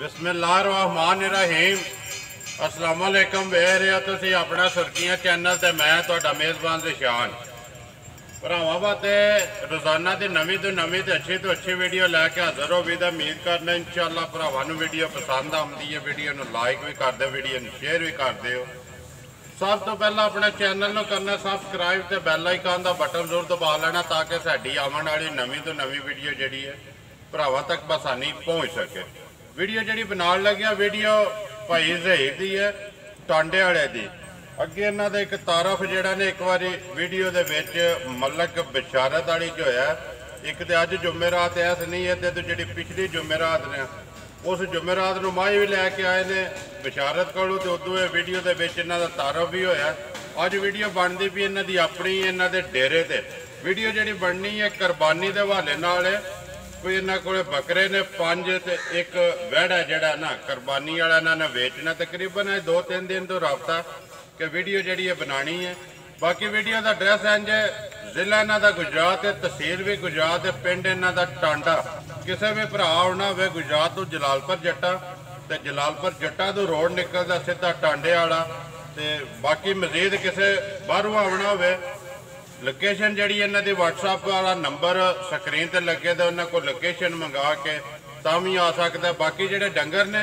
बिस्मिल्लाहिर्रहमानिर्रहीम अस्सलाम वालेकुम वेख रहे हो तुसी अपना सुर्खियां चैनल ते मैं तुहाडा मेज़बान ज़िशान भरावां वास्ते रोज़ाना की नवीं तो नवीं तो अच्छी वीडियो लैके हाज़र हो भी उम्मीद करना इंशाअल्लाह भरावां नूं वीडियो पसंद आउंदी है। वीडियो नूं लाइक भी कर दो, वीडियो नूं शेयर भी कर दिओ। सब तो पहला अपने चैनल नूं करना सबसक्राइब ते बैल आइकन का बटन जरूर दबा लेना ताकि साडी आवन वाली नवीं तो नवीं वीडियो जिहड़ी है भरावां तक आसानी पहुँच सके। वीडियो जी बनाने लगे वीडियो भाई ज़हीर की है टांडे वाले की। अगे इन्हों का एक तारफ जोड़ा ने एक बार वीडियो के मलक बशारत वाली जो है एक तो अज जुमेरात ऐस नहीं है तो जी पिछली जुमेरात ने उस जुमेरात को माही भी लैके आए ने बशारत को उदू वीडियो के इन्हों का तारफ भी होया। अज वीडियो बनती भी इन्हों की अपनी इन्हों के डेरे से वीडियो जी बननी है कुरबानी के हवाले नाल है। कोई इन्हों को बकरे ने 5 ते एक वैड़ा जड़ा ना कुरबानी वाला इन्होंने वेचना तकरीबन 2-3 दिन तो रबता कि वीडियो जी बनानी है। बाकी वीडियो का एड्रैस इंज है जिला इन्हों का गुजरात है, तहसील भी गुजरात है, पिंड इन्हों का टांडा। किसी भी भरा आना हो गुजरात तो जलालपुर जट्टा तो जलालपुर जट्टा तो रोड निकलता सीधा टांडे वाला। तो बाकी मजीद किसी बाहरों आना हो लोकेशन जी इन्हों की व्हाट्सअप वाला नंबर स्क्रीन पर लगे तो उन्होंने को लोकेशन मंगा के भी आ सकता है। बाकी जोड़े डंगर ने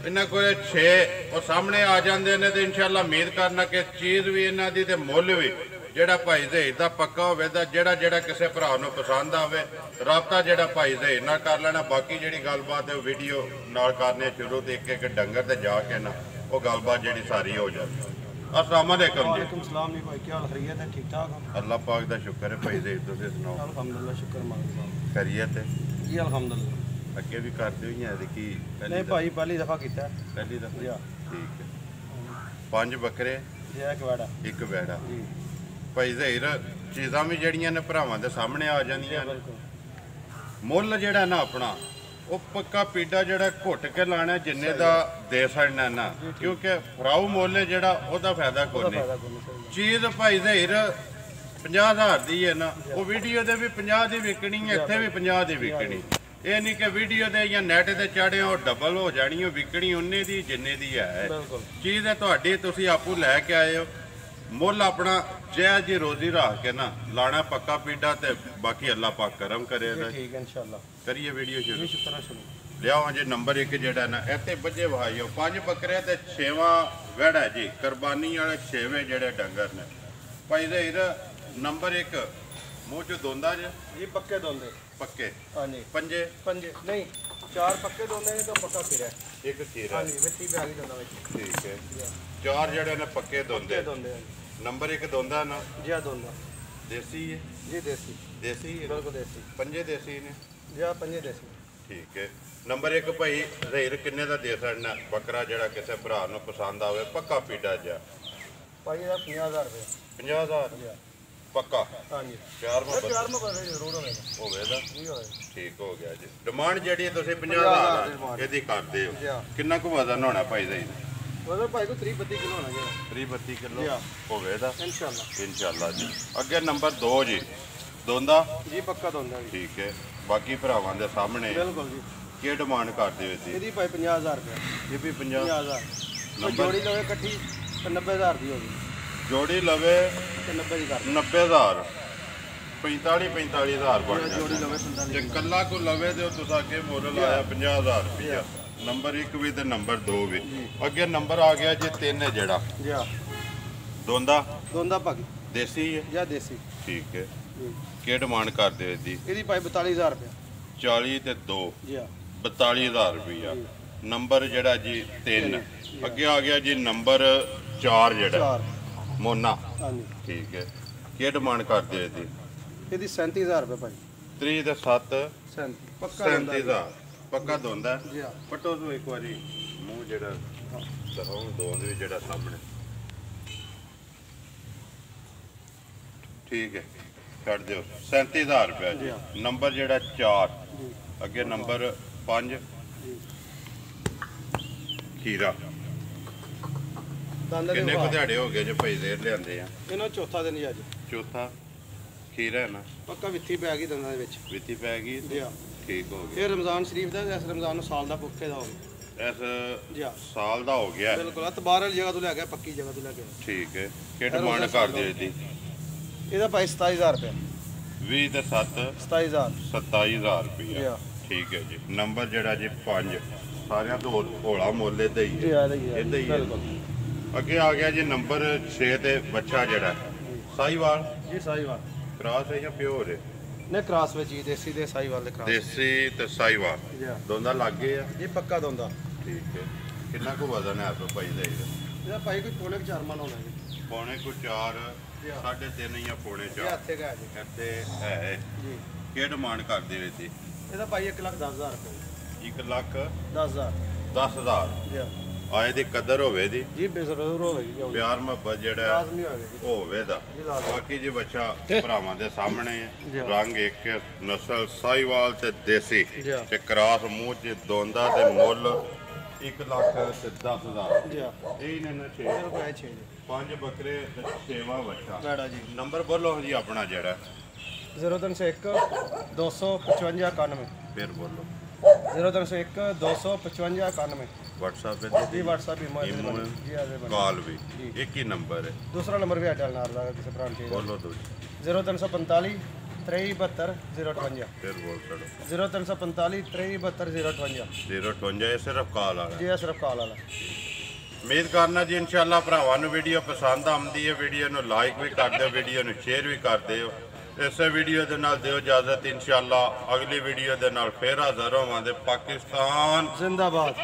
इन्हों को 6 वो सामने आ जाते हैं तो इंशाअल्लाह उम्मीद करना कि चीज़ भी इन्हों की तो मुल भी जोड़ा भाई ज़हीर का पक्का हो जोड़ा किसी भरा को पसंद आए रबता जोड़ा भाई ज़हीर ना कर लेना। बाकी जी गलबात है वीडियो नाल करने शुरू तो एक डंगर से जाके ना वो गलबात जी सारी हो जाती। अस्सलाम वालेकुम जी। सलाम जी भाई, क्या हाल खैरियत है? ठीक ठाक हो? अल्लाह पाक दा शुक्र है भाई ज़हीर तुसीं सुनाओ। अल्हम्दुलिल्लाह शुक्र मालिक खैरियत है जी अल्हम्दुलिल्लाह। अगे भी करते हुई हैं कि नहीं भाई पहली दफ़ा किया पहली दफा जी। ठीक है 5 बकरे जी एक वाड़ा एक बैड़ा जी भाई ज़हीर चीज़ां भी जड़ियां ने भरावां दे सामने आ जांदियां ने। बिल्कुल मुੱਲ ਜਿਹੜਾ ना अपना वो पक्का पीड़ा जड़ा घुट के लाना जिन्ने का दे सकना ना क्योंकि फराऊ मुੱਲ है जड़ा ओदा फायदा कोई नहीं। चीज़ भाई ज़हीर 50,000 की है ना वो वीडियो दे भी 50 की विकनी है, इत्थे भी 50 की विकनी। ये नहीं कि वीडियो दे या नैट ते चाढ़े और डबल हो जानी विकनी उन्ने दी जिन्ने दी है। चीज़ है तुहाडी तुसीं आपू लैके आए हो मुੱਲ अपना जय जी रोजी रख के ना लाना पक्का पीड़ा ते बाकी अल्लाह पाक करम करे। ठीक है इंशाअल्लाह करिए वीडियो शुरू। शुक्र शुरू लियाओ जी नंबर 1 जेड़ा ना इत्थे बजे वहाइयो 5 बकरे ते 6वां वैड़ा जी कुरबानी वाले 6वें जेड़े डंगर ने भाई ज़हीर नंबर 1 मुँह च दोंदा जे जी पक्के दोंदे पक्के हाँ जी पंजे नहीं 4 पक्के दोंदे ने तो पक्का खीरा है। एक खीरा हाँ जी मिट्टी पे आगे दोंदा ठीक है 4 जेड़े ने पक्के दोंदे दोंदे नंबर 1 दोंदा ना जी दोंदा देसी है जी देसी देसी है बिल्कुल देसी पंजे देसी ने जी पंजे देसी ठीक है। नंबर 1 भाई ज़हीर किन्ने का दे सकना बकरा जड़ा किसी भरा को पसंद आवे पक्का पीड़ा जा भाई ये 50,000 रुपये 50,000 पक्का हाँ जी 4 में जरूर होगा जी होगा ठीक हो गया जी। डिमांड जी 50,000 यदि करते हो कितना को वजन होना भाई ज़हीर? वजन भाई को 30-32 किलो होना जी 30-32 किलो होगा इंशाअल्लाह जी। अगे नंबर 2 जी दोंदा जी पक्का दोंदा जी ठीक है। बाकी भरावां दे सामने बिल्कुल जी की डिमांड करते हो ਇਹਦੀ भाई 50,000 रुपये ये भी 50,000 जोड़ी लवे इकट्ठी 90,000 की होगी जोड़ी लवे 90 की कर 90,000 45,000 बन जोड़ी जाता लवे 45 जे कल्ला को लवे तो तुस अगे मुल लाया 50,000 रुपया। नंबर 1 भी तो नंबर 2 भी अगे नंबर आ गया जी 3 है जड़ा जी दोंदा दोंदा भागी देसी है या देसी ठीक है। की डिमांड कर दे दी? ਇਹਦੀ भाई 42,000 रुपये 40 ते 2 जी 42,000 रुपया। नंबर जड़ा जी 3 अगे आ गया जी नंबर 4 जड़ा 4 मोना हाँ जी ठीक है। की डिमांड कर दे दी? ਇਹਦੀ 37,000 रुपये भाई 3 ते 7 37 पक्का 37,000 पक्का दोंदा जी पटो तो एक बारी मूँह जड़ा दहां दोंद भी जड़ा सामने ठीक है छड़ दो 37,000 रुपया जी। नंबर जड़ा 4 अगे नंबर 5 खीरा किन्ने को दिहाड़े हो गए जो भाई ज़हीर लियाते हैं? ਇਹਨਾਂ ਚੌਥਾ ਦਿਨ ਜੀ ਅੱਜ चौथा खीरा है ना ਪੱਕਾ ਵਿੱਥੀ ਪੈ ਗਈ ਦੰਦਾਂ ਦੇ ਵਿੱਚ वित्ती पै गई ਜੀ ठीक हो गया। ਇਹ ਰਮਜ਼ਾਨ ਸ਼ਰੀਫ ਦਾ ਇਸ ਰਮਜ਼ਾਨ ਨੂੰ ਸਾਲ ਦਾ ਭੁੱਖੇ ਦਾ ਹੋ ਗਿਆ ਇਸ ਜੀ ਹਾਂ ਸਾਲ ਦਾ ਹੋ ਗਿਆ। ਬਿਲਕੁਲ ਅਤਬਾਰ ਵਾਲੀ ਜਗ੍ਹਾ ਤੋਂ ਲੈ ਗਿਆ, ਪੱਕੀ ਜਗ੍ਹਾ ਤੋਂ ਲੈ ਗਿਆ। ਠੀਕ ਹੈ, ਕਿ ਡਿਮਾਂਡ ਕਰਦੇ ਇਹਦੀ? ਇਹਦਾ ਭਾਈ 27000 ਰੁਪਏ। 20 ਤੇ 7 27000 27000 ਜੀ ਰੁਪਏ। ਹਾਂ ਠੀਕ ਹੈ ਜੀ। ਨੰਬਰ ਜਿਹੜਾ ਜੀ 5 ਸਾਰਿਆਂ ਤੋਂ ਹੌਲਾ ਮੁੱਲ ਇਹਦਾ ਹੀ ਜੀ ਹੈ। ਆ ਰਹੀ ਹੈ ਇਹਦਾ ਹੀ ਹੈ। ਬਿਲਕੁਲ ਅੱਗੇ ਆ ਗਿਆ ਜੀ ਨੰਬਰ 6 ਤੇ ਬੱਚਾ ਜਿਹੜਾ ਸਾਹੀਵਾਲ ਜੀ ਸਾਹੀਵਾਲ ਕ੍ਰਾਸ ਹੈ ਜਾਂ ਪਿਓਰ ਹੈ? ਨੇ ਕ੍ਰਾਸ ਵਿੱਚ ਜੀ, ਦੇਸੀ ਦੇ ਸਾਹੀਵਾਲ ਦੇ ਕ੍ਰਾਸ। ਦੇਸੀ ਤੇ ਸਾਹੀਵਾਲ ਜੀ ਹਾਂ ਦੋਨਾਂ ਲੱਗੇ ਆ। ਇਹ ਪੱਕਾ ਦੋਂਦਾ। ਠੀਕ ਹੈ। ਕਿੰਨਾ ਕੁ ਵਜ਼ਨ ਹੈ ਆਪੋ ਭਾਈ ਦਾ ਇਹਦਾ? ਇਹਦਾ ਭਾਈ ਕੋਈ ਪੌਣੇ 4 ਮਣ ਹੋਣਾ ਜੀ। ਪੌਣੇ ਕੋ 4 3.5 ਜਾਂ ਪੌਣੇ ਇਹ 4 ਹੱਥੇ ਕਾ ਜੀ ਇੱਥੇ ਹੈ। ਜੀ। ਕੀ ਡਿਮਾਂਡ ਕਰਦੇ ਹੋ ਇਹਦੀ? ਇਹਦਾ ਭਾਈ 1,10,000 ਰੁਪਏ। 1 ਲੱਖ 10,000 10,000 ਜੀ ਹਾਂ ਆਏ ਦੀ ਕਦਰ ਹੋਵੇ ਦੀ, ਜੀ ਬੇਜ਼ਰੂਰ ਹੋਵੇਗੀ ਜੀ। ਪਿਆਰ ਮੁਹੱਬਤ ਜਿਹੜਾ ਲਾਜ਼ਮੀ ਹੋਵੇਗੀ ਜੀ। ਹੋਵੇ ਦਾ। ਜੀ ਲਾਜ਼ਮੀ। ਬਾਕੀ ਜੀ ਬੱਚਾ ਭਰਾਵਾਂ ਦੇ ਸਾਹਮਣੇ ਜੀ ਹੈ। ਹਾਂ। ਰੰਗ ਇੱਕ ਨਸਲ ਸਾਹੀਵਾਲ ਤੇ ਦੇਸੀ ਜੀ ਹਾਂ। ਤੇ ਕ੍ਰਾਸ ਮੂੰਹ ਚ ਦੋਂਦਾ ਤੇ ਮੁੱਲ 1 ਲੱਖ ਤੇ 10,000। ਜੀ ਹਾਂ ਇਹ ਨੇ ਨਾ 6 ਇਹ ਰੁਪਏ 6 ਜੀ 5 ਬੱਕਰੇ ਤੇ 6ਵਾਂ ਬੱਚਾ। ਮੈਡਾ ਜੀ। ਨੰਬਰ ਬੋਲੋ ਜੀ ਆਪਣਾ ਜਿਹੜਾ। 0301 255 91 ਫਿਰ ਬੋਲੋ। 0301 255 91 WhatsApp पे जी WhatsApp ही मोबाइल इमो पे जी आ जाए। कॉल भी जी। एक ही नंबर है। दूसरा नंबर भी अटल नार लगा किसी प्रांत के बोलो दो 0345 372 058 फिर बोल चलो 0345 372 058 058 ये सिर्फ कॉल आ रहा जी सिर्फ कॉल वाला। ਉਮੀਦ ਕਰਨਾ ਜੀ ਇਨਸ਼ਾਅੱਲਾ ਭਰਾਵਾਂ ਨੂੰ ਵੀਡੀਓ ਪਸੰਦ ਆਉਂਦੀ ਹੈ। ਵੀਡੀਓ ਨੂੰ ਲਾਈਕ ਵੀ ਕਰ ਦਿਓ, ਵੀਡੀਓ ਨੂੰ ਸ਼ੇਅਰ ਵੀ ਕਰ ਦਿਓ। ਇਸੇ ਵੀਡੀਓ ਦੇ ਨਾਲ ਦਿਓ ਇਜਾਜ਼ਤ। ਇਨਸ਼ਾਅੱਲਾ ਅਗਲੀ ਵੀਡੀਓ ਦੇ ਨਾਲ ਫੇਰ ਹਾਜ਼ਰ ਹੋਵਾਂਗੇ। ਪਾਕਿਸਤਾਨ जिंदाबाद।